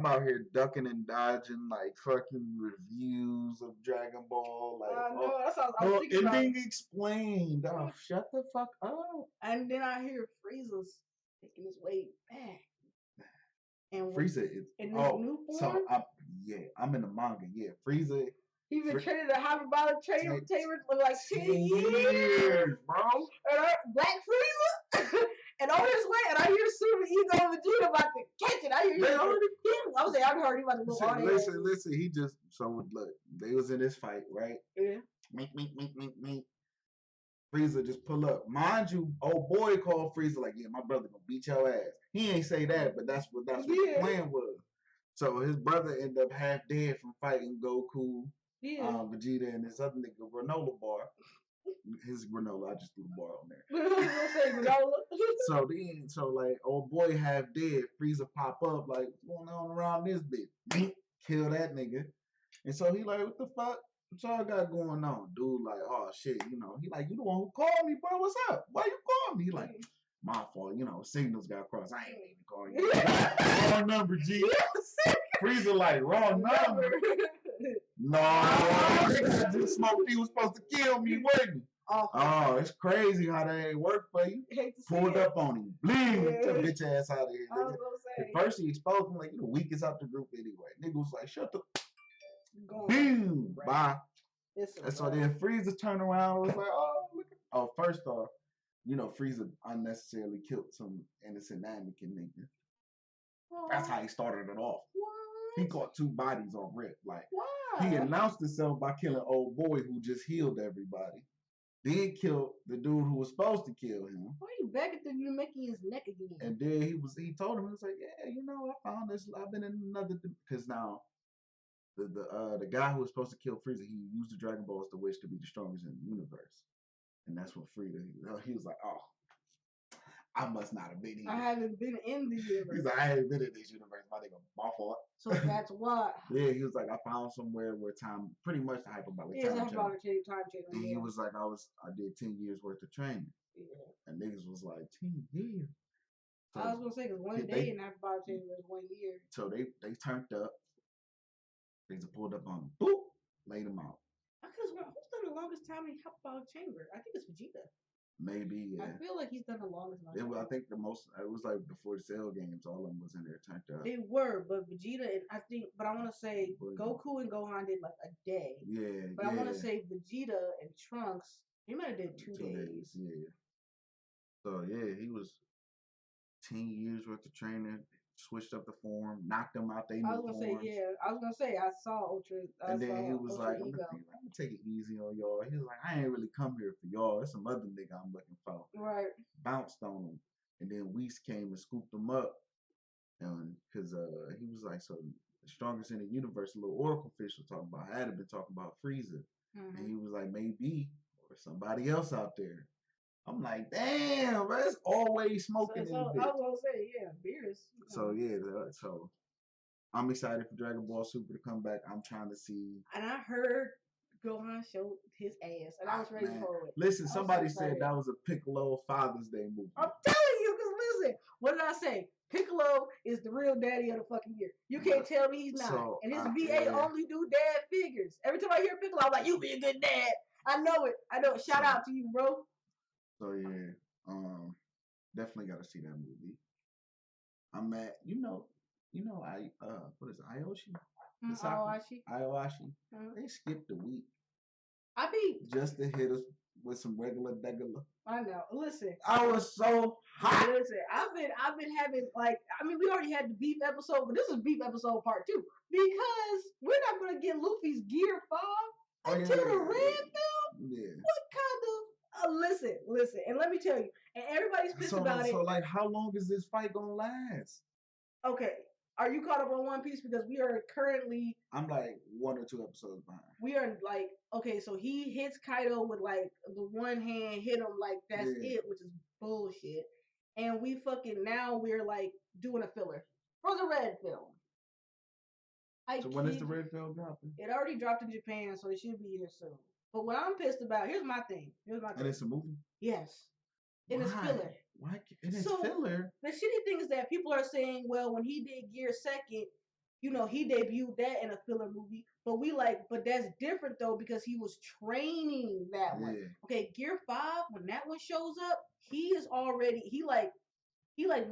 I'm out here ducking and dodging like fucking reviews of Dragon Ball. Like, I know, that's what I was thinking about. ending explained. Oh, shut the fuck up. And then I hear Frieza's making his way back. And Frieza is in this new form. So I'm in the manga. Yeah, Frieza. He been training the hyperbolic chamber for like 10 years, bro. And Black Frieza, and on his way, and I hear Super Ego and Vegeta about to catch it. I hear him. I was like, I heard he about to go Listen. He just look. They was in this fight, right? Yeah. Meek. Frieza just pull up. Mind you, old boy called Frieza like, yeah, my brother gonna beat your ass. He ain't say that, but that's what the plan was. So his brother ended up half dead from fighting Goku, Vegeta, and this other nigga granola bar. His granola, I just threw the bar on there. so like old boy half dead, Frieza pop up like, what's going on around this bitch? Kill that nigga. And so he like, what the fuck? What y'all got going on? Dude like, oh shit, he like, you the one who called me, bro. What's up? Why you call me? He like, my fault, signals got crossed. I ain't mean to call you. Wrong number, G. Frieza like, wrong number. No, just smoked. He was supposed to kill me, wasn't he? Oh, it's crazy how that ain't work for you. Pulled up on him. Bling! Get your bitch ass out of here. At first he exposed him like, you the weakest out the group anyway. Nigga was like, shut the... Boom! Bye. And so then Frieza turned around and was like, oh, look at... Oh, first off, Frieza unnecessarily killed some innocent Anakin nigga. That's how he started it off. What? He caught 2 bodies on rip. Like, why? He announced himself by killing old boy who just healed everybody. Then killed the dude who was supposed to kill him. Why are you back at you making his neck again? And then he told him, he was like, yeah, I found this. I've been in another, because now the guy who was supposed to kill Frieza, he used the Dragon Balls to wish to be the strongest in the universe. And that's what Frieza, he was like, oh, I must not have been here. I haven't been in the universe. He's like, I haven't been in this universe. My nigga, my fault. So that's what. Yeah, he was like, I found somewhere where time, pretty much the hyperbolic time changer. And he was like, I did 10 years worth of training. Yeah. And niggas was like, 10 years. So I was gonna say, because one day in hyperbolic changer was 1 year. So they turned up. Frieza pulled up on him. Boop! Laid him out. Who's done the longest time in hyperbolic chamber? I think it's Vegeta. Maybe, yeah. I feel like he's done the longest. I think it was like before the Cell games, all of them was in there turned up. They were, but Vegeta and I want to say Goku and Gohan did like a day. Yeah. But I want to say Vegeta and Trunks, he might have did 2 days. Yeah. So yeah, he was 10 years worth of training. Switched up the form, knocked them out. I was gonna say I saw Ultra. And then he was like, I'm gonna take it easy on y'all. He was like, I ain't really come here for y'all. It's some other nigga I'm looking for. Right. Bounced on him, and then Whis came and scooped him up, and because he was like, so the strongest in the universe. A little Oracle fish was talking about. I had been talking about Frieza, and he was like, maybe or somebody else out there. I'm like, damn, bro, it's always smoking in the bitch. I was gonna say, yeah, beer is. So yeah, so I'm excited for Dragon Ball Super to come back. I'm trying to see. And I heard Gohan showed his ass, and I was ready for it. Listen, somebody said that was a Piccolo Father's Day movie. I'm telling you, because listen, what did I say? Piccolo is the real daddy of the fucking year. You can't tell me he's not. So, and his VA only do dad figures. Every time I hear Piccolo, I'm like, you be a good dad. I know it. Shout out to you, bro. So yeah, definitely got to see that movie. I'm at, what is it, Aoshi? Aoshi. They skipped a week. Just to hit us with some regular. I know. Listen, I was so hot. Listen, I've been having we already had the beef episode, but this is beef episode part 2 because we're not gonna get Luffy's Gear 5 until the red film. Yeah. What kind of? Listen, and let me tell you, and everybody's pissed about it. So, like, how long is this fight gonna last? Okay, are you caught up on One Piece? Because we are currently. I'm like 1 or 2 episodes behind. We are like, okay, so he hits Kaido with like the one hand, hit him like that's it, which is bullshit. And we're like doing a filler for the red film. When is the red film dropping? It already dropped in Japan, so it should be here soon. But what I'm pissed about, here's my thing. And it's a movie? Yes. And it's filler. Why? And it's filler? The shitty thing is that people are saying, well, when he did Gear 2nd, you know, he debuted that in a filler movie. But but that's different though because he was training that one. Okay, Gear 5, when that one shows up, he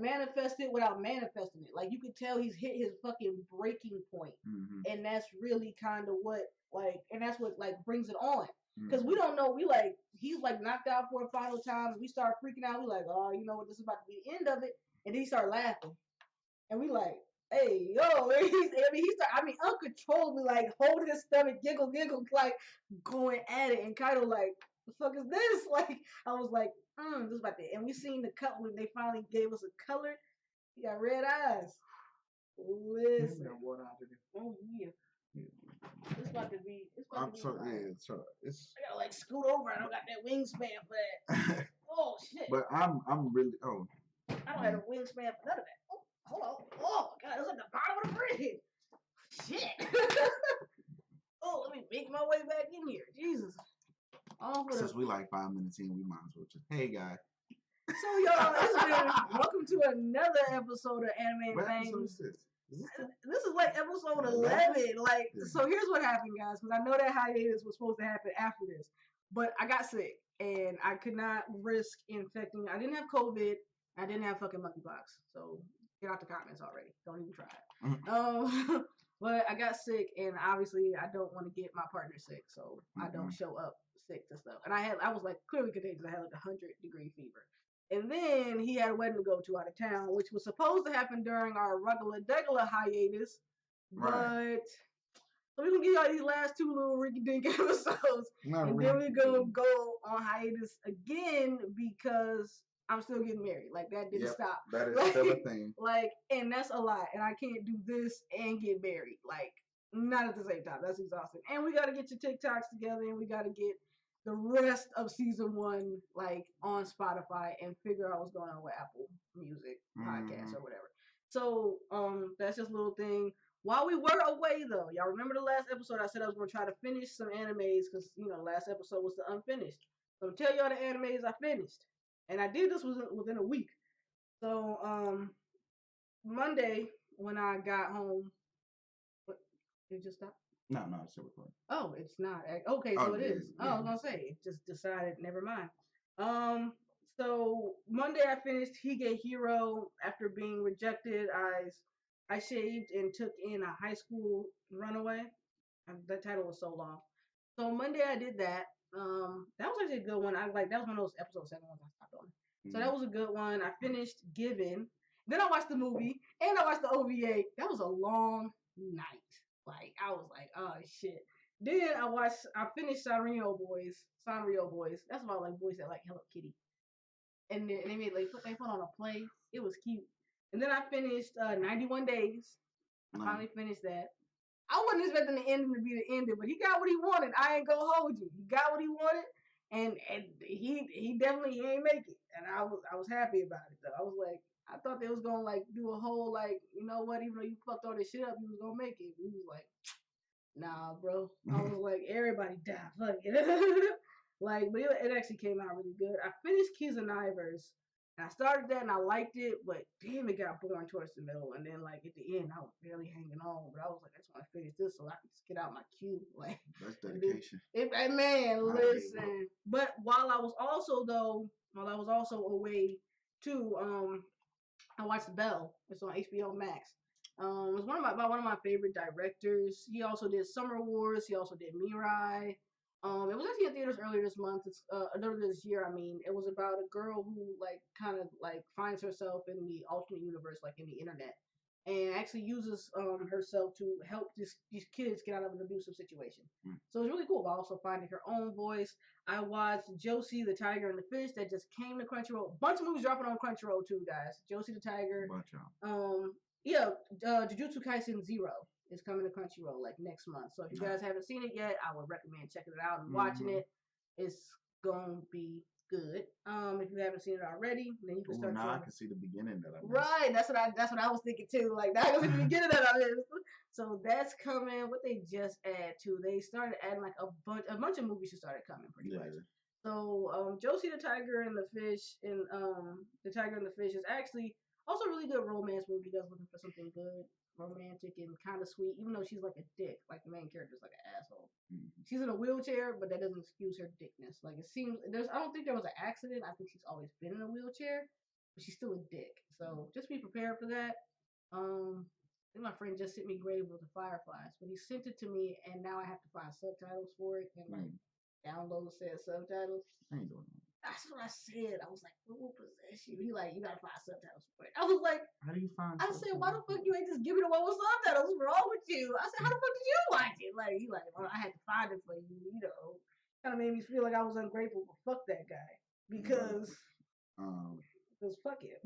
manifested without manifesting it. Like you could tell he's hit his fucking breaking point. And that's really kind of what and that's what brings it on. Because we don't know, he's knocked out for a final time, and we start freaking out. We oh, you know what, this is about to be the end of it. And then he started laughing. And we hey, yo, uncontrollably, holding his stomach, giggle, going at it, and kind of the fuck is this? I was this is about to, and we seen the cut when they finally gave us a color. He got red eyes. Listen. Oh, yeah. It's about to be. I gotta scoot over. I don't got that wingspan for that. Oh shit. But I'm really. I don't have a wingspan for none of that. Oh, hold on. Oh god, it's at the bottom of the bridge. Shit. Oh, let me make my way back in here. Jesus. Since we 5 minutes in, we might as well just. Hey guys. So y'all, welcome to another episode of Anime and Thangs. This is episode 11. So here's what happened, guys, because I know that hiatus was supposed to happen after this, but I got sick and I could not risk infecting. I didn't have COVID. I didn't have fucking monkeypox. So get out the comments already. Don't even try it. But I got sick, and obviously I don't want to get my partner sick, so I don't show up sick to stuff. And I was clearly contagious. I had 100-degree fever. And then he had a wedding to go to out of town, which was supposed to happen during our regular hiatus. Right. But so we're gonna give y'all these last 2 little rinky-dink episodes. Then we're gonna go on hiatus again because I'm still getting married. That didn't stop. That is still a thing. And that's a lot. And I can't do this and get married. Not at the same time. That's exhausting. And we gotta get your TikToks together, and we gotta get the rest of season 1 on Spotify and figure out what's going on with Apple Music podcasts or whatever. So that's just a little thing. While we were away though, y'all remember the last episode I said I was gonna try to finish some animes because last episode was the unfinished. So I'm tell y'all the animes I finished. And I did this within a week. So Monday when I got home, what, it just stopped? No, it's still recording. Oh, it's not. Okay, so it is. Yeah. I was gonna say, it just decided, never mind. So Monday I finished Hige Hero. After being rejected, I shaved and took in a high school runaway. That title was so long. So Monday I did that. That was actually a good one. That was one of those episode 7 ones I stopped on. So that was a good one. I finished Given. Then I watched the movie and I watched the OVA. That was a long night. I was oh shit. Then I finished Sanrio Boys. That's about boys that like Hello Kitty. And then they made they put on a play. It was cute. And then I finished 91 Days. I finally finished that. I wasn't expecting the ending to be the ending, but he got what he wanted. I ain't gonna hold you. He got what he wanted, and he definitely ain't make it. And I was happy about it though. I was I thought they was gonna do a whole you know what, even though you fucked all this shit up, you was gonna make it. He was nah, bro. I was everybody die, fuck it. But it actually came out really good. I finished Kizunivers. And I started that and I liked it, but damn, it got boring towards the middle. And then at the end, I was barely hanging on. But I was I just want to finish this so I can just get out my queue. That's dedication. Man, listen. But while I was also away too, I watched Belle. It's on HBO Max. It's one of my favorite directors. He also did Summer Wars. He also did Mirai. It was actually in theaters earlier this month. It's this year. I mean, it was about a girl who kind of finds herself in the alternate universe, in the internet, and actually uses herself to help these kids get out of an abusive situation. So it's really cool. By also finding her own voice. I watched Josie the Tiger and the Fish that just came to Crunchyroll. A bunch of movies dropping on Crunchyroll too, guys. Josie the Tiger. Jujutsu Kaisen 0 is coming to Crunchyroll next month. So if you guys haven't seen it yet, I would recommend checking it out and watching it. It's gonna be good. If you haven't seen it already, then you can start. Now I can see the beginning that I missed. Right, that's what I was thinking too. Now I can see the beginning that I missed. So that's coming. What they just add to? They started adding a bunch of movies just started coming pretty much. So Josie the Tiger and the Fish and the Tiger and the Fish is actually also a really good romance movie. You guys looking for something good, romantic and kind of sweet, even though she's like a dick. Like the main character's like an asshole. Mm-hmm. She's in a wheelchair, but that doesn't excuse her dickness. Like it seems I don't think there was an accident. I think she's always been in a wheelchair, but she's still a dick. So just be prepared for that. I think my friend just sent me Grave with the Fireflies, but he sent it to me, and now I have to find subtitles for it and like download said subtitles. I ain't doing that. That's what I said. I was like, what will possess you? He like, you gotta find subtitles for it. I was like, how do you find? I said, why the fuck you ain't just give me the one with subtitles? What's wrong with you? I said, how the fuck did you watch it? Like, he like, well, I had to find it for you. You know, kind of made me feel like I was ungrateful, but fuck that guy because fuck him.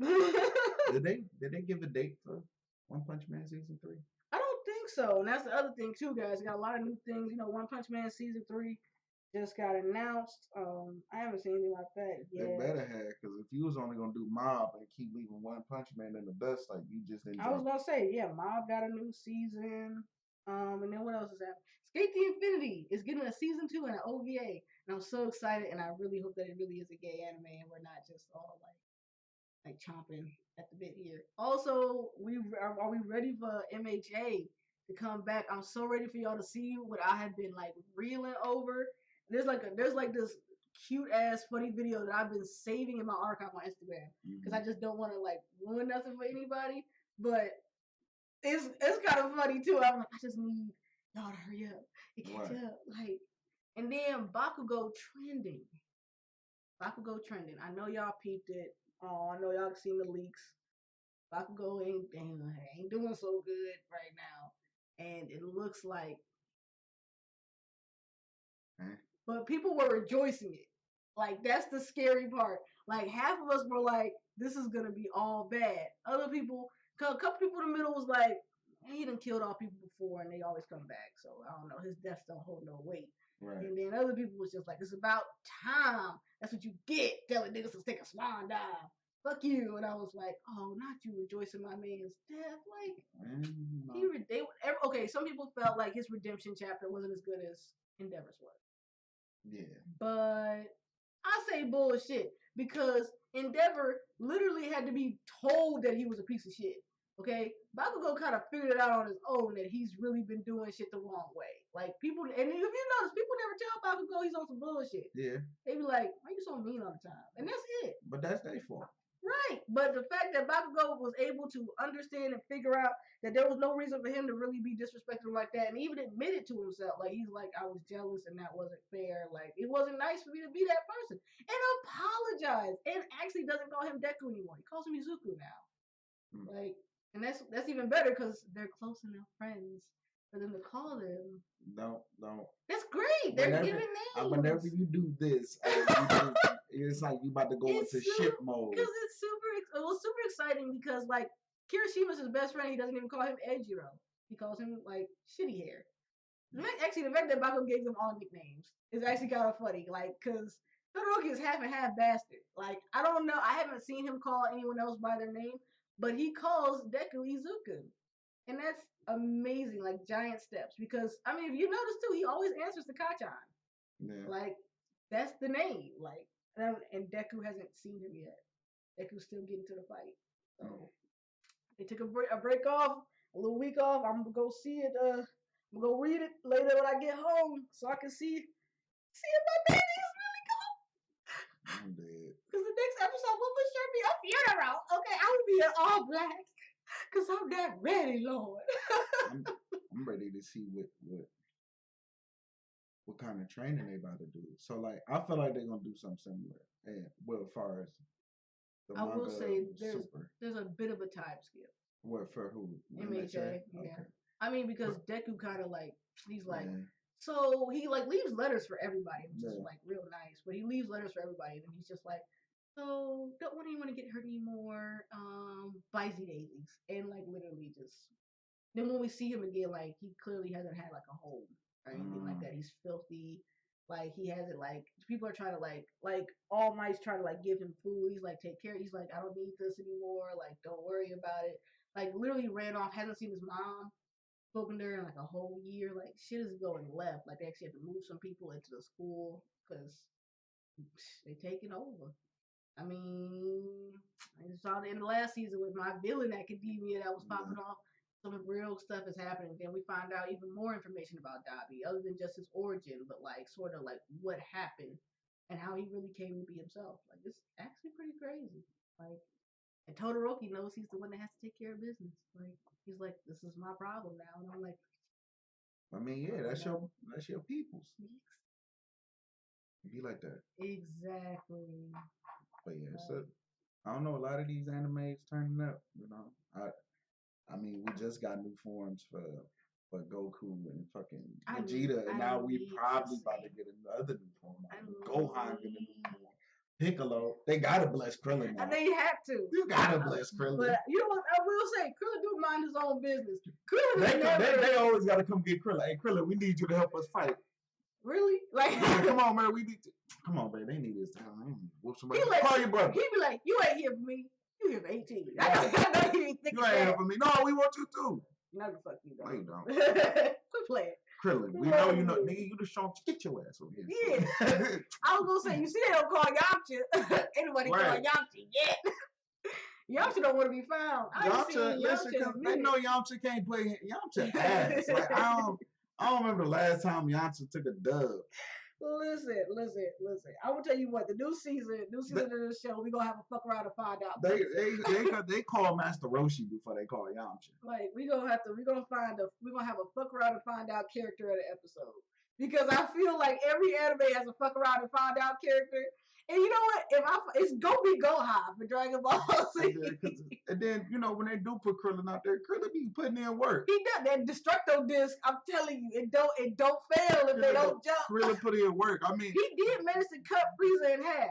did they give a date for One Punch Man season 3? I don't think so, and that's the other thing too, guys. Got a lot of new things. You know, One Punch Man season 3 just got announced. I haven't seen anything like that yet. They better have, because if you was only gonna do Mob and keep leaving One Punch Man in the dust, like you just didn't. I was gonna say, yeah, Mob got a new season. And then what else is happening? Skate the Infinity is getting a season 2 and an OVA, and I'm so excited. And I really hope that it really is a gay anime, and we're not just all like chomping at the bit here. Also, are we ready for MHA to come back? I'm so ready for y'all to see what I have been like reeling over. There's like this cute ass funny video that I've been saving in my archive on Instagram because I just don't want to like ruin nothing for anybody. But it's kind of funny too. I'm like, I just need y'all to hurry up and catch up. Like, and then Bakugo trending. I know y'all peeped it. Oh, I know y'all seen the leaks. Bakugo ain't doing so good right now, and it looks like. But people were rejoicing it. Like, that's the scary part. Like, half of us were like, this is going to be all bad. Other people, a couple people in the middle was like, he done killed all people before and they always come back. So, I don't know. His deaths don't hold no weight. Right. And then other people was just like, it's about time. That's what you get telling niggas to take a swan dive. Fuck you. And I was like, oh, not you rejoicing my man's death. Like, okay, some people felt like his redemption chapter wasn't as good as Endeavor's was. Yeah. But I say bullshit because Endeavor literally had to be told that he was a piece of shit. Okay? Bakugo kind of figured it out on his own that he's really been doing shit the wrong way. Like people, and if you notice, people never tell Bakugo he's on some bullshit. Yeah. They be like, why you so mean all the time? And that's it. But that's their fault. Right. But the fact that Bakugo was able to understand and figure out that there was no reason for him to really be disrespectful like that, and even admitted to himself, like he's like, I was jealous and that wasn't fair. Like it wasn't nice for me to be that person, and apologize, and actually doesn't call him Deku anymore. He calls him Izuku now. Like, and that's even better because they're close enough friends for them to call them. No. That's great. They're giving names. Whenever you do this, it's like you about to go into shit mode. Because it was super exciting because like Kirishima's his best friend. He doesn't even call him Ejiro. He calls him like Shitty Hair. Actually, the fact that Bakugo gave them all nicknames is actually kind of funny. Like, because Todoroki is half and half bastard. Like, I don't know. I haven't seen him call anyone else by their name, but he calls Deku Izuku. And that's amazing, like giant steps. Because, I mean, if you notice too, he always answers to Kachan. Yeah. Like, that's the name. Like, and Deku hasn't seen him yet. Deku's still getting to the fight. So, they took a break off, a little week off. I'm going to go see it. I'm going to go read it later when I get home so I can see if my baby is really gone. I'm dead. Because the next episode will for sure be a funeral. Okay, I will be in all black. Because I'm that ready, Lord. I'm ready to see what kind of training they about to do. So, like, I feel like they're going to do something similar. And, well, as far as the manga, I will say there's a bit of a time skip. What, for who? MHA, yeah. Okay. I mean, because Deku kind of like, he's like, so he like leaves letters for everybody, which is like real nice. But he leaves letters for everybody, and he's just like, so don't want anyone to get hurt anymore. Bisey daisies, and like literally just. Then when we see him again, like he clearly hasn't had like a home or anything like that. He's filthy. Like he hasn't like people are trying to like All Might's trying to like give him food. He's like take care. He's like I don't need this anymore. Like don't worry about it. Like literally ran off. Hasn't seen his mom. Spoken to her in like a whole year. Like shit is going left. Like they actually had to move some people into the school because they taking over. I mean, I saw the end of last season with My Villain Academia that was popping off. some real stuff is happening. Then we find out even more information about Dobby, other than just his origin, but like sort of like what happened and how he really came to be himself. Like it's actually pretty crazy. Like, and Todoroki knows he's the one that has to take care of business. Like he's like, this is my problem now, and I'm like, I mean, yeah, that's your people's. Be like that. Exactly. But yeah, so I don't know. A lot of these animes turning up. You know, I mean, we just got new forms for Goku and fucking Vegeta, and now we probably about to get another new form. Gohan get a new form. Piccolo, they gotta bless Krillin now. And they have to. You gotta bless Krillin. But you know what? I will say, Krillin do mind his own business. Krillin they always gotta come get Krillin. Hey, Krillin, we need you to help us fight. Really? Like, come on, man. We need to. Come on, man. They need this time. Whoop somebody. Call your brother. He be like, you ain't here for me. You here for 18. Yeah. I know you ain't here for me. No, we want you too. No, the fuck you don't. No, you don't. Quit playing. Krillin, we know you know. Nigga, you the strong. Get your ass over here. Yeah. I was gonna say, you see, they don't call Yamcha. Anybody call Yamcha yet? Yamcha don't want to be found. Yamcha, listen, because they know Yamcha can't play Yamcha ass. Like, I don't remember the last time Yamcha took a dub. Listen. I will tell you what, the new season of the show, we gonna have a fuck around to find out. They call Master Roshi before they call Yamcha. Like we're gonna have a fuck around to find out character of the episode. Because I feel like every anime has a fuck around and find out character. And you know what? It's gonna be Gohan for Dragon Ball Z. And then, you know, when they do put Krillin out there, Krillin be putting in work. He does that Destructo disc. I'm telling you, it don't fail if they don't jump. Krillin put in work. I mean, he did manage to cut Frieza in half.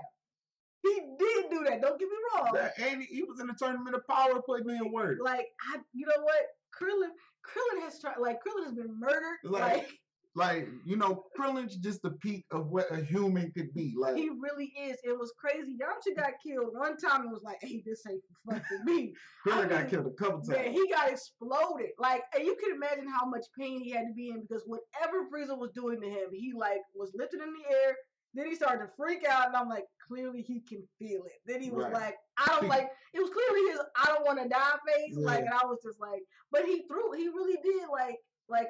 He did do that. Don't get me wrong. And he was in the Tournament of Power putting in work. Like you know what? Krillin has tried. Like Krillin has been murdered. Like, you know, Krillin's just the peak of what a human could be. Like he really is. It was crazy. Yamcha got killed one time and was like, hey, this ain't fucking me. Krillin got killed a couple times. Yeah, he got exploded. Like, and you can imagine how much pain he had to be in because whatever Frieza was doing to him, he like was lifted in the air. Then he started to freak out, and I'm like, clearly he can feel it. Then he was like, it was clearly his I don't want to die face. Yeah. Like, and I was just like, but he really did like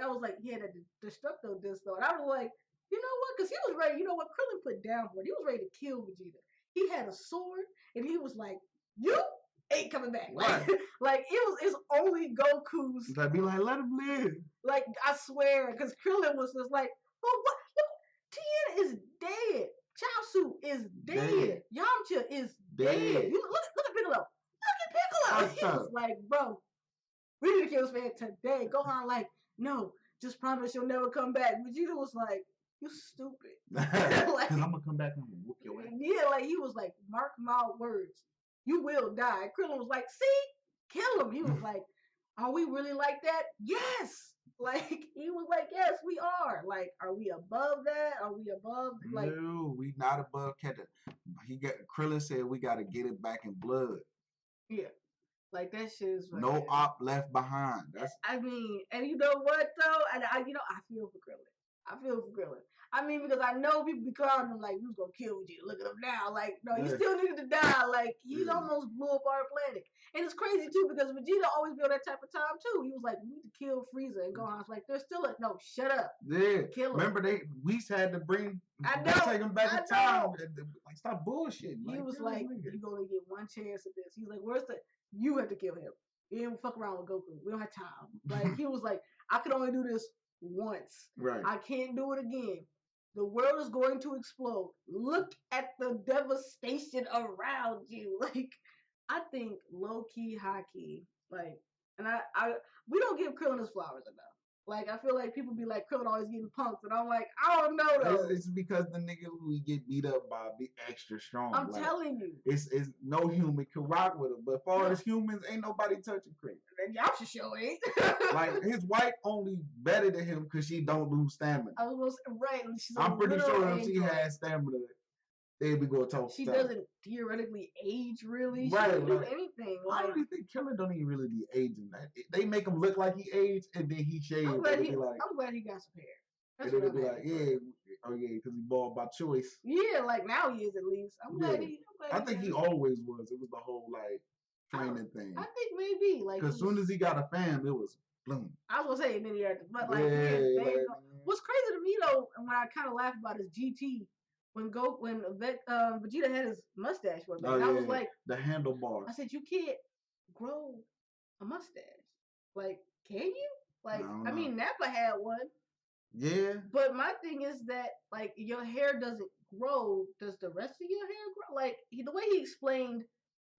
I was like, he had a Destructo disc though. And I was like, you know what? Because he was ready. You know what? Krillin put down for it. He was ready to kill Vegeta. He had a sword, and he was like, you ain't coming back. Like, like it's only Goku's. Like, be like, let him live. Like, I swear. Because Krillin was just like, well, what? Look, Tien is dead. Chaozu is dead. Yamcha is dead. You look at Piccolo. Look at Piccolo. He was like, bro, we need to kill this man today. Gohan like, no, just promise you'll never come back. Vegeta was like, you stupid. Like, I'm gonna come back and whoop your ass. Yeah, like he was like, mark my words, you will die. Krillin was like, see, kill him. He was like, are we really like that? Yes. Like he was like, yes, we are. Like, are we above that? Are we above? Like, no, we not above Keta. Krillin said we got to get it back in blood. Yeah. Like that shit is like, no op left behind. I mean, and you know what though? And I feel for Krillin. I mean, because I know people be clowning him like, who's gonna kill you? Look at him now. Like, no, he still needed to die. Like, he's almost blew up our planet. And it's crazy too because Vegeta always be on that type of time too. He was like, we need to kill Frieza, and Gohan's like, there's still no, shut up. Yeah. Kill him. Remember we had to take him back in time. Like, stop bullshitting. He was like, you're gonna get one chance at this. He's like, you have to kill him. You didn't fuck around with Goku. We don't have time. Like, he was like, I could only do this once. Right. I can't do it again. The world is going to explode. Look at the devastation around you. Like, I think low key, high key. Like, and we don't give Krillin his flowers enough. Like, I feel like people be like, Krillin always getting punked. And I'm like, I don't know though. It's because the nigga who get beat up by be extra strong. I'm telling you. It's no human can rock with him. But as far as humans, ain't nobody touching Krillin. And y'all should show it. Like, his wife only better than him because she don't lose stamina. I was right. I'm pretty sure if she had stamina, they'd be going to talk. She doesn't theoretically age really. She right, doesn't do anything. I really think Krillin don't even really be aging. They make him look like he aged and then he shaved. I'm glad he got some hair. That's and then be like, because he bald by choice. Yeah, like now he is at least. I'm glad I think he always was. It was the whole like training thing. I think maybe like because as soon as he got a fam, it was Bloom. I was gonna say and then he had, but like what's crazy to me though, and when I kind of laugh about is GT when Vegeta had his mustache for a minute. I was like the handlebar. I said you can't grow a mustache. Like, can you? Like, I mean, Nappa had one. Yeah. But my thing is that like your hair doesn't grow. Does the rest of your hair grow? Like the way he explained,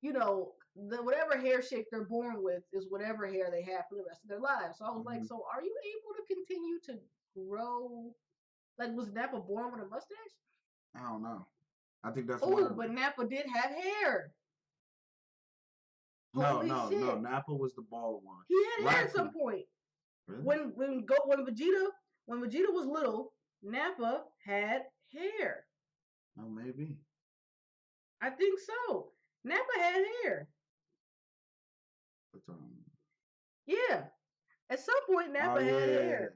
you know, whatever hair shape they're born with is whatever hair they have for the rest of their lives. So I was like, so are you able to continue to grow? Like, was Nappa born with a mustache? I don't know. I think that's but Nappa did have hair. No, Nappa was the bald one. He had hair at some point. Really? When Vegeta was little, Nappa had hair. Oh, maybe. I think so. Nappa had hair. Yeah. At some point, Nappa had hair.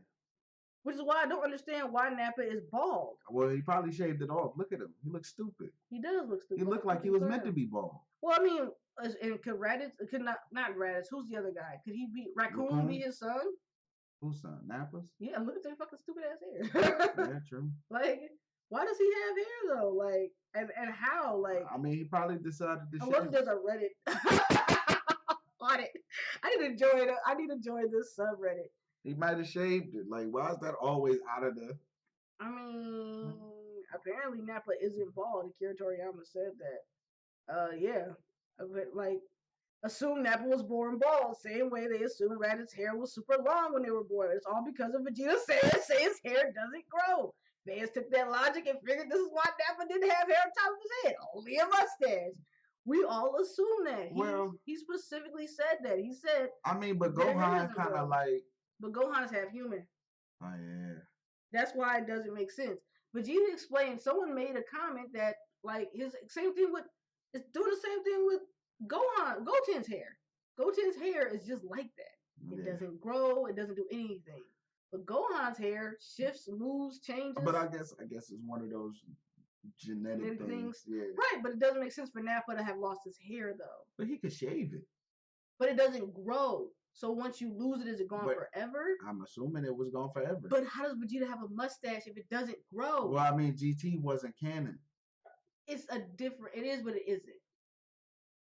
Which is why I don't understand why Nappa is bald. Well, he probably shaved it off. Look at him. He looks stupid. He does look stupid. He looked like he was meant to be bald. Well, I mean, and could Raditz, not Raditz, who's the other guy? Could he be, Raccoon be his son? Whose son? Nappa's? Yeah, look at that fucking stupid ass hair. Yeah, true. Like, why does he have hair though? Like, and how? Like, I mean, he probably decided to shave. Unless there's a Reddit on it. I need to join this subreddit. He might have shaved it. Like, why is that always out of the? I mean, apparently Nappa isn't bald. Akira Toriyama said that. Yeah, but like, assume Nappa was born bald. Same way they assumed Raditz's hair was super long when they were born. It's all because of Vegeta saying his hair doesn't grow. Fans took that logic and figured this is why Nappa didn't have hair on top of his head, only a mustache. We all assume that. He specifically said that. He said. I mean, but Gohan kind of like. But Gohan's half human. Oh yeah. That's why it doesn't make sense. Vegeta explained. Someone made a comment that like his same thing with. It's doing the same thing with Goten's hair. Goten's hair is just like that. It doesn't grow. It doesn't do anything. But Gohan's hair shifts, moves, changes. But I guess it's one of those genetic things. Yeah. Right, but it doesn't make sense for Nappa to have lost his hair though. But he could shave it. But it doesn't grow. So once you lose it, is it gone forever? I'm assuming it was gone forever. But how does Vegeta have a mustache if it doesn't grow? Well, I mean, GT wasn't canon. It is, but it isn't.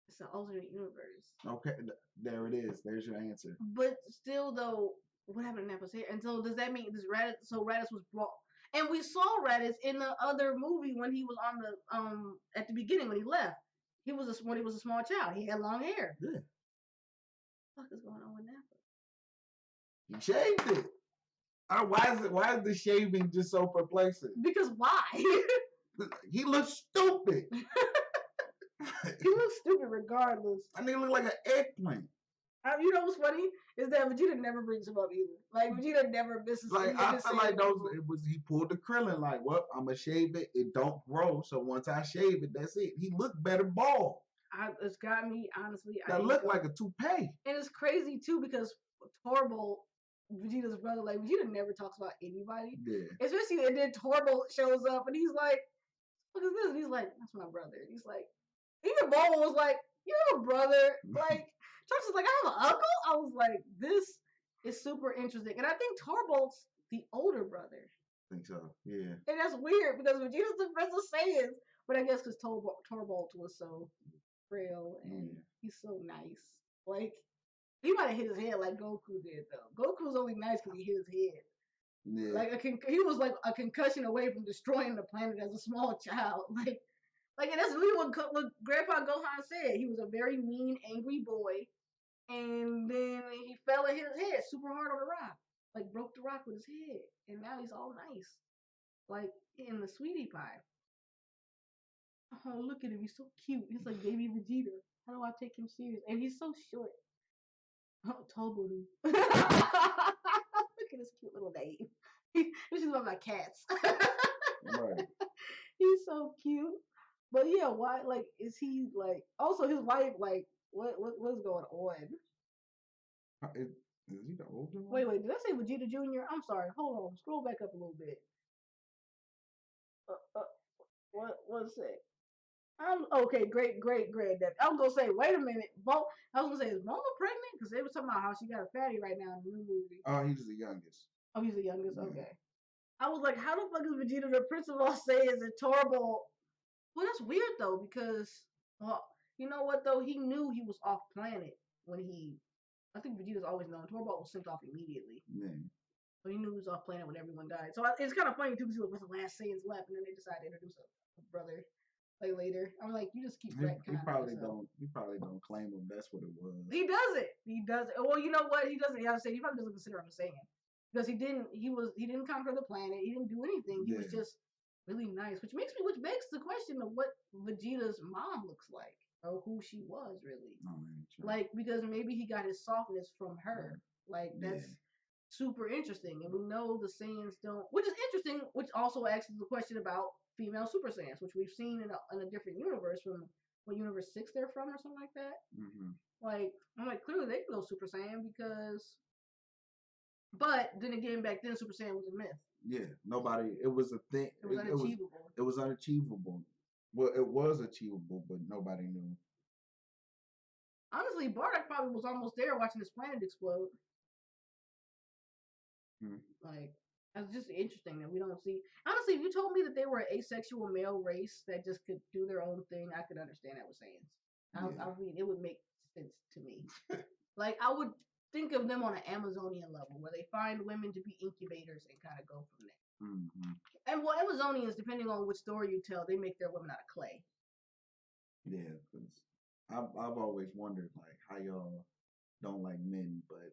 It's an alternate universe. Okay, there it is. There's your answer. But still, though, what happened to Nappa's hair? And so does that mean Raditz was brought? And we saw Raditz in the other movie when he was on the at the beginning when he left. When he was a small child. He had long hair. Yeah. What the fuck is going on with Nappa? He shaved it. Why is the shaving just so perplexing? Because why? He looks stupid. He looks stupid regardless. I mean, he look like an eggplant. You know what's funny is that Vegeta never brings him up either. Like Vegeta never misses. Like I feel like he pulled the Krillin. Like, well, I'm gonna shave it. It don't grow. So once I shave it, that's it. He looked better bald. It's got me honestly. That looked like a toupee. And it's crazy too because Torbo, Vegeta's brother, like Vegeta never talks about anybody. Yeah. Especially and then Torbo shows up and he's like, "Look at this." And he's like, "That's my brother." And he's like, even Bulma was like, "You have a brother?" Like Trunks was like, "I have an uncle." I was like, "This is super interesting." And I think Torbolt's the older brother. I think so. Yeah. And that's weird because Vegeta's the Prince of Saiyans, but I guess because Torbolt was so frail and he's so nice. Like he might have hit his head like Goku did though. Goku's only nice because he hit his head. Yeah. Like he was like a concussion away from destroying the planet as a small child. Like and that's really what Grandpa Gohan said. He was a very mean, angry boy, and then he fell and hit his head super hard on a rock. Like broke the rock with his head, and now he's all nice, like in the sweetie pie. Oh, look at him. He's so cute. He's like baby Vegeta. How do I take him serious? And he's so short. Oh, Toburu. Look at his cute little name. This is one of my cats. Right. He's so cute. But yeah, why? Like, is he like? Also, his wife. Like, what's going on? Is he the older one? Wait. Did I say Vegeta Jr.? I'm sorry. Hold on. Scroll back up a little bit. One sec. Okay, great granddaddy. I was gonna say, wait a minute, I was gonna say, is Bulma pregnant? Because they were talking about how she got a fatty right now in the new movie. Oh, he's the youngest. Oh, he's the youngest. Yeah. Okay. I was like, how the fuck is Vegeta the Prince of all Saiyans and Turbo? Well, that's weird though, because well, you know what though? He knew he was off planet when he. I think Vegeta's always known. Turbo was sent off immediately. Yeah. So he knew he was off planet when everyone died. So it's kind of funny too, because he was the last Saiyans left, and then they decided to introduce a brother. Like later, I'm like, you just keep retconning. You probably don't claim him. That's what it was. He doesn't. Well, you know what? He doesn't. I say he probably doesn't consider him a Saiyan because he didn't conquer the planet. He didn't do anything. He was just really nice, which begs the question of what Vegeta's mom looks like or who she was really. Oh, like because maybe he got his softness from her. Like that's super interesting, and we know the Saiyans don't, which is interesting. Which also asks the question about female Super Saiyans, which we've seen in a different universe from what universe 6 they're from or something like that. Mm-hmm. Like I'm like clearly they can go Super Saiyan because, but then again back then Super Saiyan was a myth. Yeah, nobody. It was a thing. It was unachievable. It was unachievable. Well, it was achievable, but nobody knew. Honestly, Bardock probably was almost there watching his planet explode. Like. It's just interesting that we don't see. Honestly, if you told me that they were an asexual male race that just could do their own thing, I could understand that with Saiyans. I mean, it would make sense to me. Like, I would think of them on an Amazonian level where they find women to be incubators and kind of go from there. Mm-hmm. And well, Amazonians, depending on which story you tell, they make their women out of clay. Yeah, because I've always wondered like how y'all don't like men, but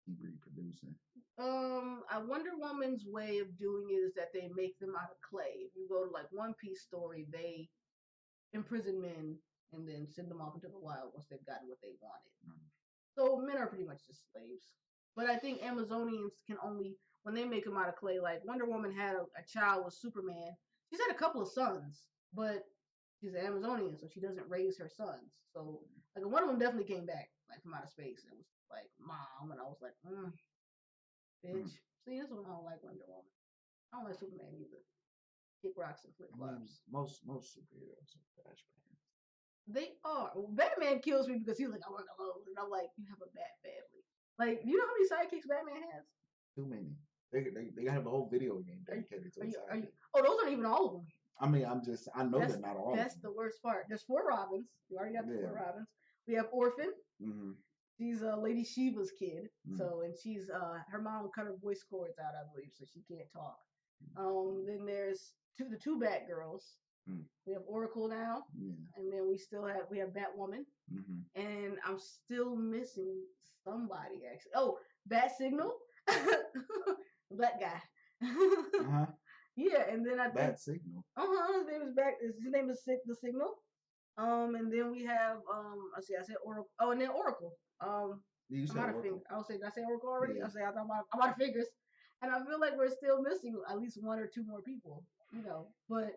keep reproducing. A Wonder Woman's way of doing it is that they make them out of clay. If you go to like One Piece story, they imprison men and then send them off into the wild once they've gotten what they wanted. Mm-hmm. So men are pretty much just slaves. But I think Amazonians can only, when they make them out of clay, like Wonder Woman had a child with Superman. She's had a couple of sons, but she's an Amazonian, so she doesn't raise her sons. So like one of them definitely came back like from outer space and was like mom, and I was like, bitch. See, that's what I don't like Wonder Woman. I don't like Superman either. Kick rocks and flip flops. Most superheroes are trash pans. They are. Well, Batman kills me because he's like, I want alone, and I'm like, you have a bad family. Like, you know how many sidekicks Batman has? Too many. They have a whole video game dedicated to sidekicks. Oh, those aren't even all of them. I mean, I know they're not all. That's the worst part. There's 4 Robins. You already got the 4 Robins. We have Orphan. Mm-hmm. She's Lady Shiva's kid. Mm-hmm. So, and she's her mom cut her voice cords out, I believe, so she can't talk. Then there's the 2 Batgirls. Mm-hmm. We have Oracle now, and then we have Batwoman, and I'm still missing somebody actually. Oh, Bat Signal, black guy. Yeah, and then I think Bat Signal. His name is the Signal. And then we have I said Oracle. Oh, and then Oracle. You said Oracle. Did I say Oracle already? Yeah. I'm out of figures, and I feel like we're still missing at least 1 or 2 more people. You know, but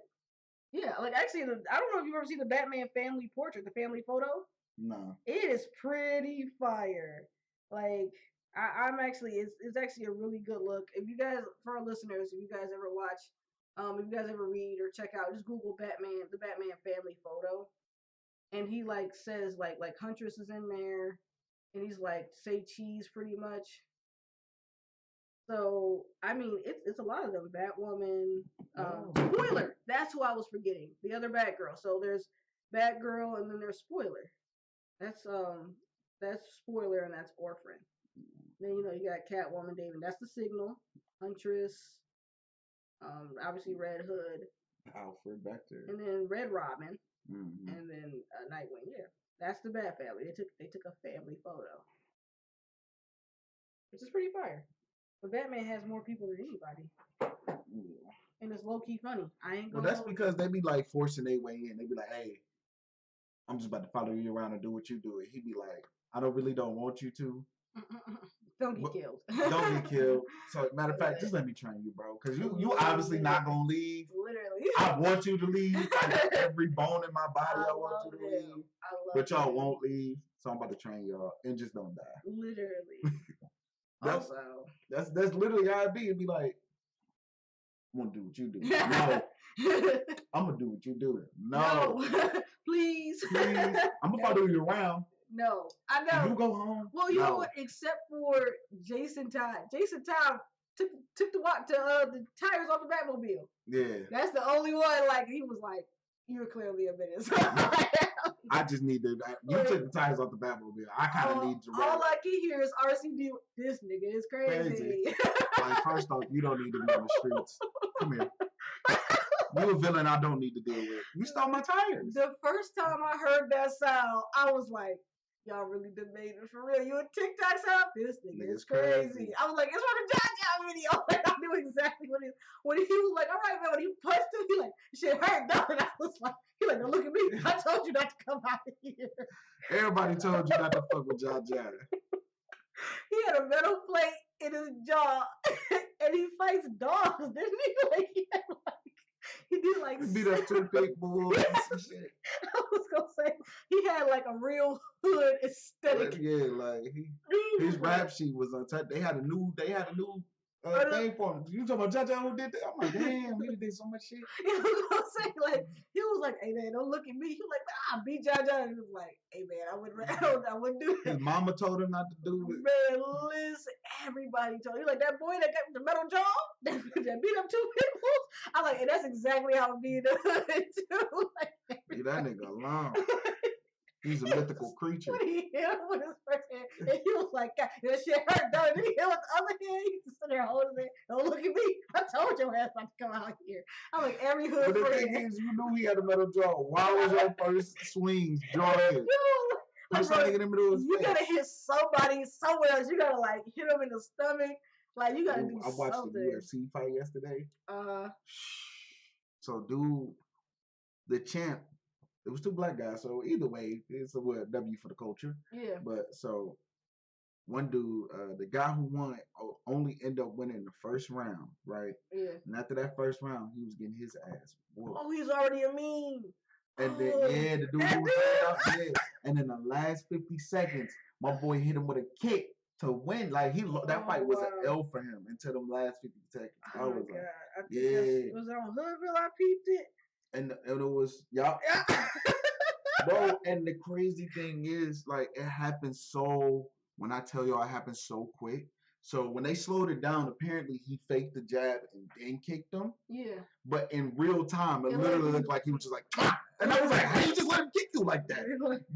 yeah, like actually, I don't know if you've ever seen the Batman family portrait, the family photo. No. It is pretty fire. Like I'm actually, it's actually a really good look. If you guys, for our listeners, if you guys ever watch, if you guys ever read or check out, just Google the Batman family photo, and he like says like Huntress is in there, and he's like say cheese pretty much. So I mean, it's a lot of them. Batwoman, Spoiler. That's who I was forgetting. The other Batgirl. So there's Batgirl, and then there's Spoiler. That's Spoiler, and that's Orphan. Then you got Catwoman, David. That's the Signal, Huntress. Obviously Red Hood. Alfred back there. And then Red Robin. Mm-hmm. And then Nightwing. Yeah, that's the Bat family. They took a family photo, which is pretty fire. But Batman has more people than anybody. Yeah. And it's low key funny. I ain't gonna. Well, that's because they be like forcing their way in. They be like, "Hey, I'm just about to follow you around and do what you do." And he be like, "I don't want you to. Don't get killed. Don't get killed." So, matter of fact, just let me train you, bro, because you obviously not gonna leave. Literally, I want you to leave. Like, every bone in my body, I want you to leave. But y'all won't leave, so I'm about to train y'all and just don't die. Literally. That's literally how it be. It'd be like, I'm gonna do what you do. No. I'm gonna do what you do. No. Please. Please. I'm gonna follow you around. No. I know. You go home. Well, you know what? Except for Jason Todd. Jason Todd took the tires off the Batmobile. Yeah. That's the only one. Like he was like, you're clearly a menace. I just need to. You took the tires off the Batmobile. I kind of need to. All I can hear is RCD. This nigga is crazy. Like, first off, you don't need to be on the streets. Come here. You a villain I don't need to deal with. You stole my tires. The first time I heard that sound, I was like, y'all really done made it for real. You a TikTok sound? This nigga is crazy. I was like, it's from the Jaja video. Like, I knew exactly what when he was like, all right, man, when he punched him, he like, shit hurt, though. And I was like, he like, don't look at me. I told you not to come out here. Everybody told you not to fuck with Jaja. He had a metal plate in his jaw, and he fights dogs, didn't he? Like, he did like he beat up two big bulls and some shit. I was gonna say he had like a real hood aesthetic. Yeah, like his rap sheet was untouched. They had a new thing for him. You talking about Jaja who did that? I'm like, damn, he did so much shit. I was gonna say, like, he was like, hey man, don't look at me. He was like, I beat Jaja. And he was like, hey man, I wouldn't do that. His mama told him not to do it. Man, listen, everybody told him. Like that boy that got the metal jaw that beat up two people. I'm like, and that's exactly how it be in the hood too. Like, leave that nigga alone. He's a mythical creature. When he hit him with his first hand, and he was like, God, that shit hurt, though. And then he hit with the other hand. He just sit there holding it. Don't look at me. I told your ass not to come out here. I'm like, every hood. But the thing is, you knew he had a metal jaw. Why was your first swings drawing? Like, you gotta hit somebody somewhere else. You gotta like hit him in the stomach. Like you gotta do something. I watched the UFC fight yesterday. So dude, the champ, it was two black guys. So either way, it's a W for the culture. Yeah. But so one dude, the guy who won only ended up winning the first round, right? Yeah. And after that first round, he was getting his ass whooped. Oh, he's already a meme. And then the dude who was out there. And in the last 50 seconds, my boy hit him with a kick to win. Like that fight was an L for him until them last 50 seconds. I was like, yeah. Was it on Hoodville? I peeped it. And it was y'all. Bro, and the crazy thing is, like, it happened so. When I tell y'all, it happened so quick. So when they slowed it down, apparently he faked the jab and then kicked him. Yeah. But in real time, it literally looked like he was just like, ah! And I was like, how you just let him kick you like that?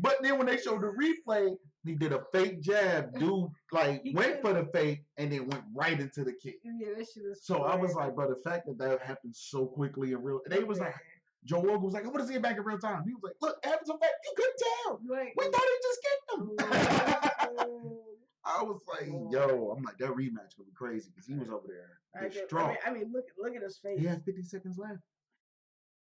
But then when they showed the replay, he did a fake jab. Dude, like, went for the fake and then went right into the kick. Yeah, that shit is. So I was like, but the fact that happened so quickly in real, and they was like, Joe Rogan was like, I want to see it back in real time. He was like, look, it happened so fast, you couldn't tell. Right. We thought he just kicked him. I was like, yo, I'm like, that rematch would be crazy because he was over there distraught. I mean, look at his face. He had 50 seconds left.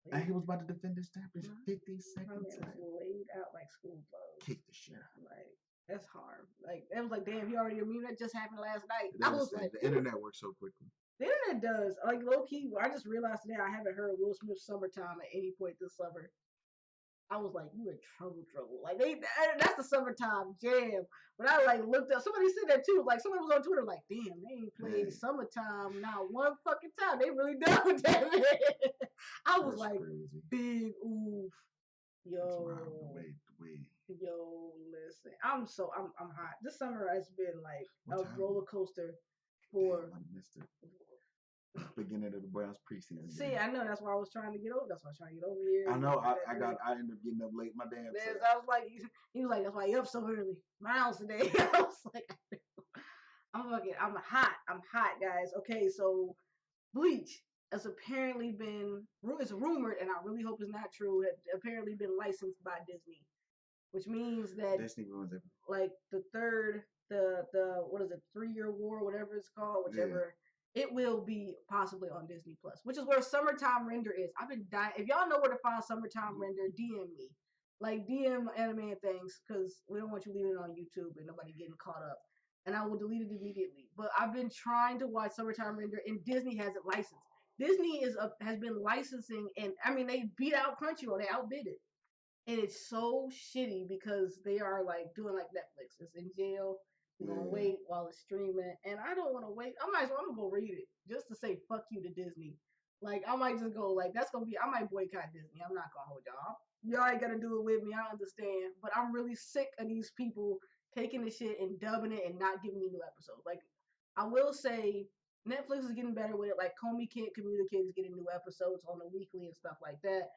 Yeah. And he was about to defend his championship. 50 seconds left. Laid out like school clothes. Kick the shit out. Like, that's hard. Like, it was like, damn, he already immune. That just happened last night. I was like, the internet works so quickly. The internet does. Like, low key, I just realized today I haven't heard Will Smith's Summertime at any point this summer. I was like, you in trouble. Like, that's the Summertime jam. But I, like, looked up. Somebody said that, too. Like, somebody was on Twitter like, damn, they ain't played Summertime not one fucking time. They really done with that, man. I was like, crazy. Big oof. Yo. Yo, listen. I'm hot. This summer has been, like, a roller coaster for... Damn, I missed it. Beginning of the Browns preseason. See, I know that's why I was trying to get over. That's why I was trying to get over here. I know. I ended up getting up late. My damn self. I was like, he was like, that's why you up so early. Miles today. I was like, I'm hot, guys. Okay, so Bleach has apparently been, it's rumored, and I really hope it's not true. It apparently been licensed by Disney, which means that Disney ruins everything. Like the 3-year war, whatever it's called, whichever. Yeah. It will be possibly on Disney Plus, which is where Summertime Render is. I've been dying. If y'all know where to find Summertime Render, DM me. Like, DM Anime and Things, because we don't want you leaving it on YouTube and nobody getting caught up. And I will delete it immediately. But I've been trying to watch Summertime Render, and Disney has it licensed. Disney has been licensing, and I mean, they beat out Crunchyroll. They outbid it. And it's so shitty because they are, like, doing like Netflix. It's in jail. You're gonna wait while it's streaming, and I don't want to wait. I'm gonna go read it just to say fuck you to Disney. Like I might just go like that's gonna be. I might boycott Disney. I'm not gonna hold y'all. Y'all ain't gonna do it with me. I understand, but I'm really sick of these people taking the shit and dubbing it and not giving me new episodes. Like I will say, Netflix is getting better with it. Like Comey Can't Communicate is getting new episodes on the weekly and stuff like that.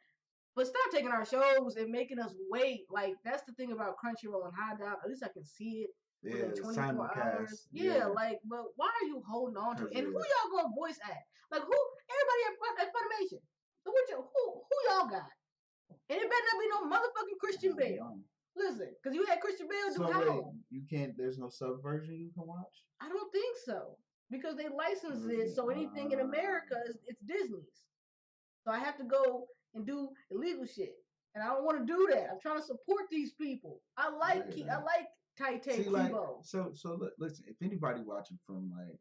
But stop taking our shows and making us wait. Like that's the thing about Crunchyroll and High Dive. At least I can see it within 24 hours. Yeah, like, but why are you holding on to it? And who y'all gonna voice act? Like who? Everybody at Funimation. So who y'all got? And it better not be no motherfucking Christian Bale. Listen, because you had Christian Bale do Howl. You can't. There's no sub version you can watch. I don't think so because they license it. So anything in America it's Disney's. So I have to go and do illegal shit, and I don't want to do that. I'm trying to support these people. I like Taite Kibo. Like, so listen. If anybody watching from like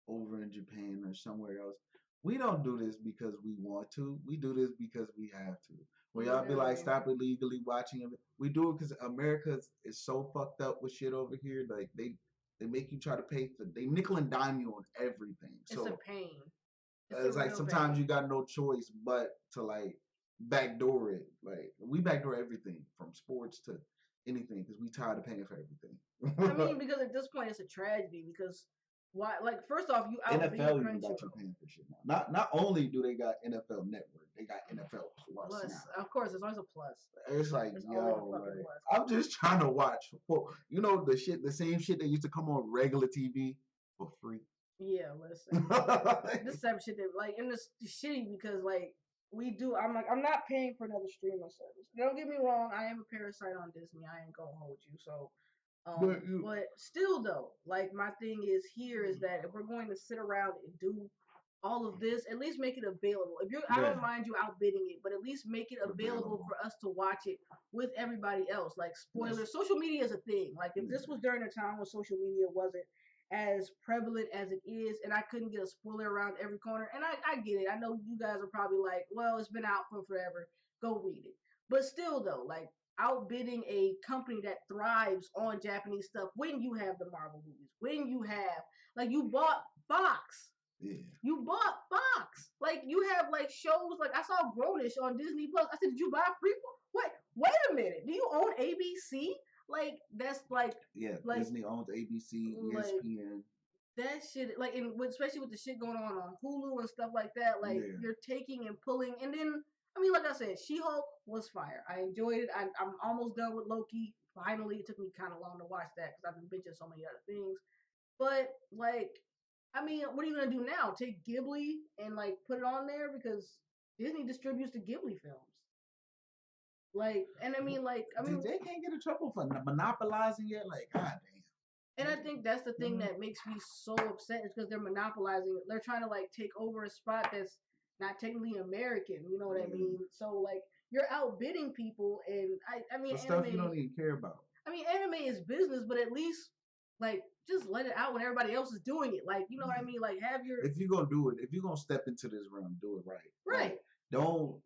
over in Japan or somewhere else, we don't do this because we want to. We do this because we have to. Where y'all be like, stop illegally watching it. We do it because America is so fucked up with shit over here. Like they make you try to pay for. They nickel and dime you on everything. So it's a pain. It's like sometimes you got no choice but to like backdoor it. Like we backdoor everything from sports to anything because we tired of paying for everything. I mean, because at this point it's a tragedy because why? Like first off, you outbid NFL even got you paying for shit now. Not only do they got NFL Network, they got NFL Plus now. Of course, there's always a plus. It's like like, I'm just trying to watch. For, the same shit that used to come on regular TV for free. Yeah, listen. This type of shit that like and it's shitty because like I'm not paying for another streaming service. Don't get me wrong, I am a parasite on Disney. I ain't gonna hold you. So but still though, like my thing is here is that if we're going to sit around and do all of this, at least make it available. I don't mind you outbidding it, but at least make it available for us to watch it with everybody else. Like spoilers, social media is a thing. Like if this was during a time when social media wasn't as prevalent as it is, and I couldn't get a spoiler around every corner, and I get it. I know you guys are probably like, well, it's been out for forever. Go read it. But still, though, like outbidding a company that thrives on Japanese stuff when you have the Marvel movies, when you have like you bought Fox. Yeah. You bought Fox. Like you have like shows like I saw Grownish on Disney Plus. I said, did you buy Freeform? Wait a minute. Do you own ABC? Like that's like Disney owns ABC, ESPN. That shit, like, especially with the shit going on Hulu and stuff like that, like you're taking and pulling, and then I mean, like I said, She-Hulk was fire. I enjoyed it. I'm almost done with Loki. Finally, it took me kind of long to watch that because I've been bitching so many other things. But like, I mean, what are you gonna do now? Take Ghibli and like put it on there because Disney distributes the Ghibli films. Like, and I mean, they can't get in trouble for monopolizing it. Like, god damn. And I think that's the thing that makes me so upset is because they're monopolizing it. They're trying to like take over a spot that's not technically American. You know what I mean? So like, you're outbidding people, and I mean, stuff anime, you don't even care about. I mean, anime is business, but at least like just let it out when everybody else is doing it. Like, you know what I mean? Like, have your if you're gonna do it, if you're gonna step into this realm, do it right. Right. Like,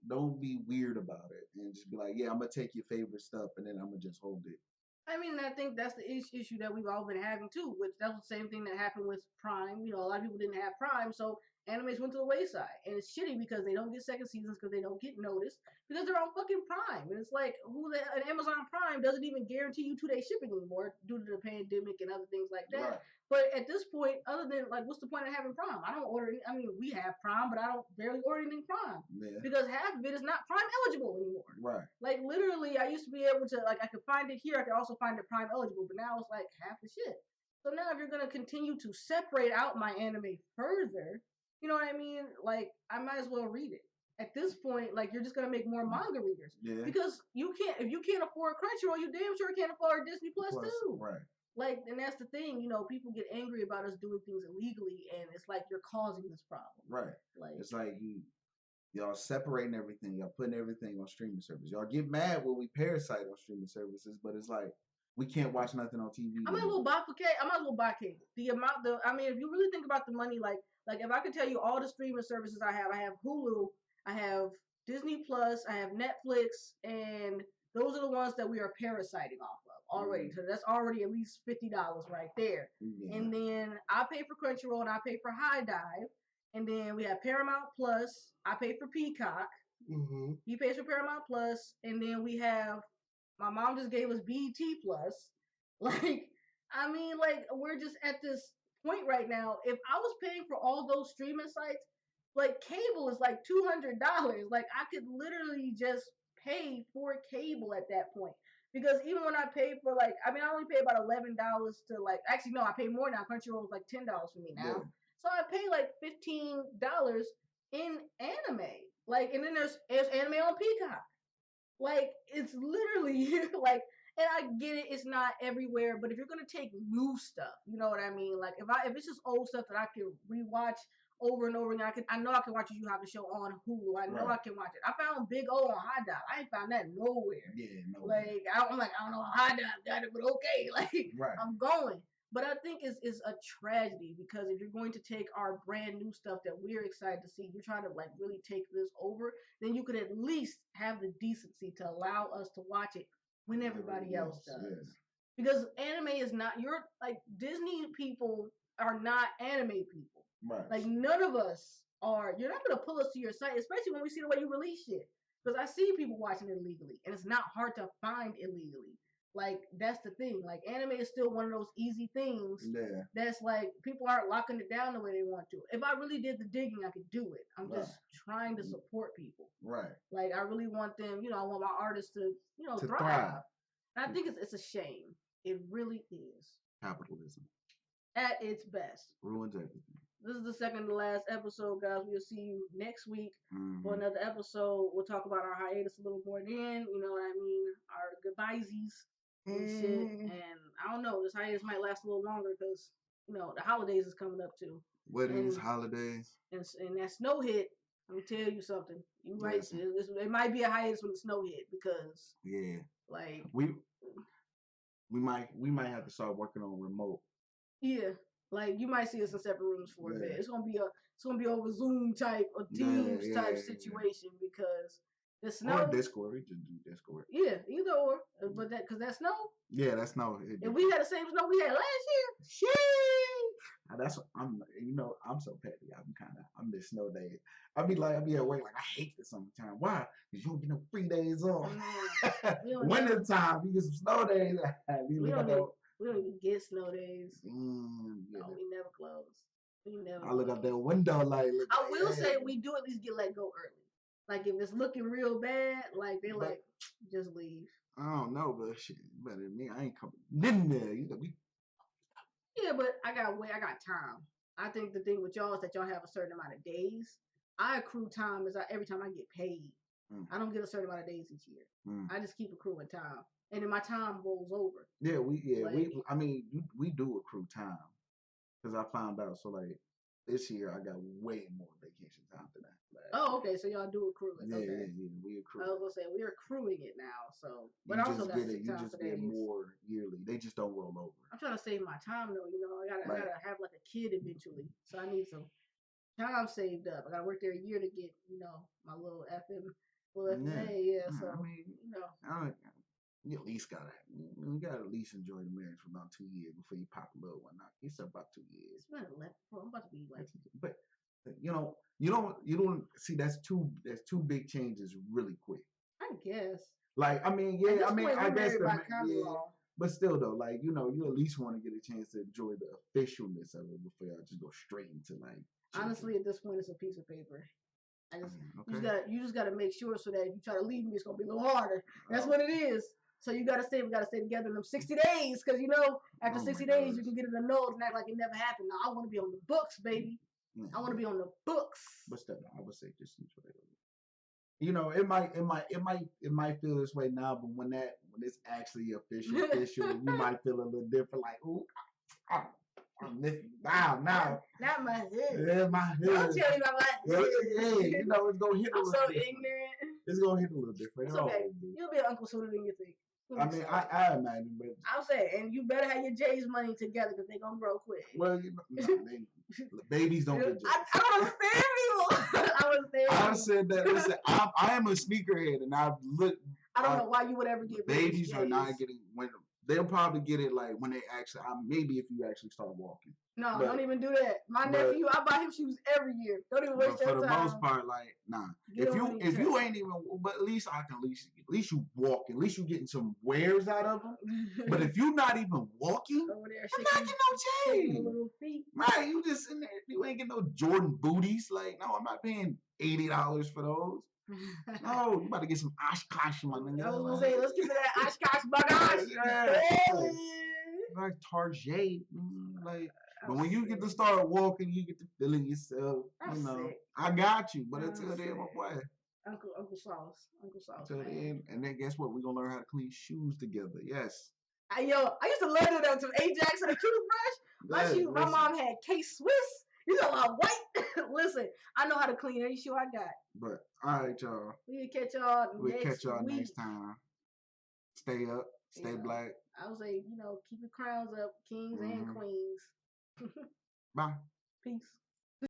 don't be weird about it and just be like, yeah, I'm gonna take your favorite stuff and then I'm gonna just hold it. I mean, I think that's the issue that we've all been having too. Which that was the same thing that happened with Prime. You know, a lot of people didn't have Prime, so animes went to the wayside, and it's shitty because they don't get second seasons because they don't get noticed because they're on fucking Prime, and it's like an Amazon Prime doesn't even guarantee you 2-day shipping anymore due to the pandemic and other things like that. Right. But at this point, other than like, what's the point of having Prime? I don't order. I mean, we have Prime, but I don't barely order anything Prime because half of it is not Prime eligible anymore. Right. Like literally, I used to be able to like I could find it here. I could also find it Prime eligible, but now it's like half the shit. So now, if you're gonna continue to separate out my anime further, you know what I mean? Like, I might as well read it. At this point, like, you're just gonna make more manga readers. Yeah. Because if you can't afford Crunchyroll, you damn sure can't afford Disney Plus too. Right. Like, and that's the thing, you know, people get angry about us doing things illegally, and it's like you're causing this problem. Right. Like, it's like y'all separating everything, y'all putting everything on streaming services. Y'all get mad when we parasite on streaming services, but it's like we can't watch nothing on TV. I might as well buy cable. I mean, if you really think about the money, like if I could tell you all the streaming services I have Hulu, I have Disney Plus, I have Netflix, and those are the ones that we are parasiting off of. already. So that's already at least $50 right there. Yeah. And then I pay for Crunchyroll and I pay for High Dive. And then we have Paramount Plus. I pay for Peacock. Mm-hmm. He pays for Paramount Plus. And then we have, my mom just gave us BET Plus. Like, I mean, like, we're just at this point right now. If I was paying for all those streaming sites, like, cable is like $200. Like, I could literally just pay for cable at that point. Because even when I pay for, like, I mean, I only pay about $11 to, like, actually, no, I pay more now. Crunchyroll is like $10 for me now. Yeah. So I pay like $15 in anime. Like, and then there's anime on Peacock. Like, it's literally, like, and I get it, it's not everywhere, but if you're gonna take new stuff, you know what I mean? Like, if it's just old stuff that I can rewatch over and over again, I know I can watch Yu Hakusho on Hulu. I know I can watch it. I found Big O on High Dive. I ain't found that nowhere. Yeah, nowhere. Like, I'm like, I don't know how High Dive got it, but okay, like, I'm going. But I think it's a tragedy because if you're going to take our brand new stuff that we're excited to see, you're trying to like really take this over, then you could at least have the decency to allow us to watch it when everybody else does. Yes. Because anime is not, you're like, Disney people are not anime people. Right. Like, none of us are, you're not going to pull us to your site, especially when we see the way you release shit. Because I see people watching it illegally, and it's not hard to find illegally. Like, that's the thing. Like, anime is still one of those easy things that's like, people aren't locking it down the way they want to. If I really did the digging, I could do it. I'm just trying to support people. Right. Like, I really want them, I want my artists to, thrive. And I think it's a shame. It really is. Capitalism. At its best. Ruins everything. This is the second to last episode, guys. We'll see you next week for another episode. We'll talk about our hiatus a little more then. You know what I mean? Our goodbyesies. And shit, and I don't know. This hiatus might last a little longer because the holidays is coming up too. Weddings, holidays, and that snow hit. Let me tell you something. You right. It might be a hiatus when the snow hit because like we might have to start working on remote. Yeah, like you might see us in separate rooms for a bit. It's gonna be over Zoom type or Teams type situation because. The snow. Or Discord. We just do Discord. Yeah, either or. But because that snow. Yeah, that snow. If we had the same snow we had last year, shit. That's what I'm. I'm so petty. I miss snow days. I be at work like I hate the summertime. Why? Because you don't get no free days off. Winter time, you get some snow days. We don't even get snow days. No, we never close. I look out that window like. I will say we do at least get let go early. Like, if it's looking real bad, like, they just leave. I don't know, but shit, better than me. I ain't coming in there. Yeah, but I got time. I think the thing with y'all is that y'all have a certain amount of days. I accrue time every time I get paid. I don't get a certain amount of days each year. I just keep accruing time. And then my time rolls over. Yeah, we do accrue time. Because I found out, so, like, this year I got way more vacation time than that. Oh, okay. So y'all do accrue it. Yeah, we accrue. I was gonna say we're accruing it now. So, but I also got you just get more yearly. They just don't roll over. I'm trying to save my time though. I gotta have like a kid eventually. So I need some time saved up. I gotta work there a year to get my little FMA. Yeah. So you at least you gotta at least enjoy the marriage for about 2 years before you pop a little one out. It's about 2 years. It's been 11. I'm about to be like. But you don't see that's two big changes really quick. I guess. Like I guess but still though, like you at least want to get a chance to enjoy the officialness of it before I just go straight into like. Honestly, at this point, it's a piece of paper. You just gotta make sure so that if you try to leave me, it's gonna be a little harder. That's what it is. So we gotta stay together in them 60 days, because after 60 days you can get it annulled and act like it never happened. Now I want to be on the books, baby. I want to be on the books. But still, I would say just enjoy it. It might feel this way now, but when it's actually official, you might feel a little different. Like, ooh, I'm missing now. Not my hood. Yeah, my hood. Don't tell me about my hood. Yeah, it's gonna hit a little. I'm so ignorant. It's gonna hit a little different. It's okay. You'll be an uncle sooner than you think. I mean, I imagine, but I'll say, and you better have your J's money together because they're gonna grow quick. Well, babies don't get J's. I don't understand people. I said that. Listen, I am a sneakerhead, and I don't know why you would ever get babies are not getting they'll probably get it like when they actually, maybe if you actually start walking. No, don't even do that. My nephew, I buy him shoes every year. Don't even waste your time. For the most part, like, nah. If you ain't even, but at least I can at least you walking. At least you getting some wears out of them. But if you not even walking, over there, I'm not getting no change. Little feet. Right, you just in there. You ain't getting no Jordan booties. Like, no, I'm not paying $80 for those. No, you about to get some Oshkosh, my nigga. I was gonna say, let's give me that Oshkosh bagage. Yeah. Like Tarjay, like. But when you get to start walking, you get to feeling yourself. You know, I got you. But until then, my boy. Uncle Sauce. Until then, and then guess what? We're gonna learn how to clean shoes together. Yes. I used to love doing that with some Ajax and a toothbrush. My mom had K-Swiss. You know I'm white. Listen, I know how to clean any shoe I got. But all right, y'all. We'll catch y'all next time. Stay up. Stay black. I would say, keep your crowns up, kings and queens. Bye. Peace.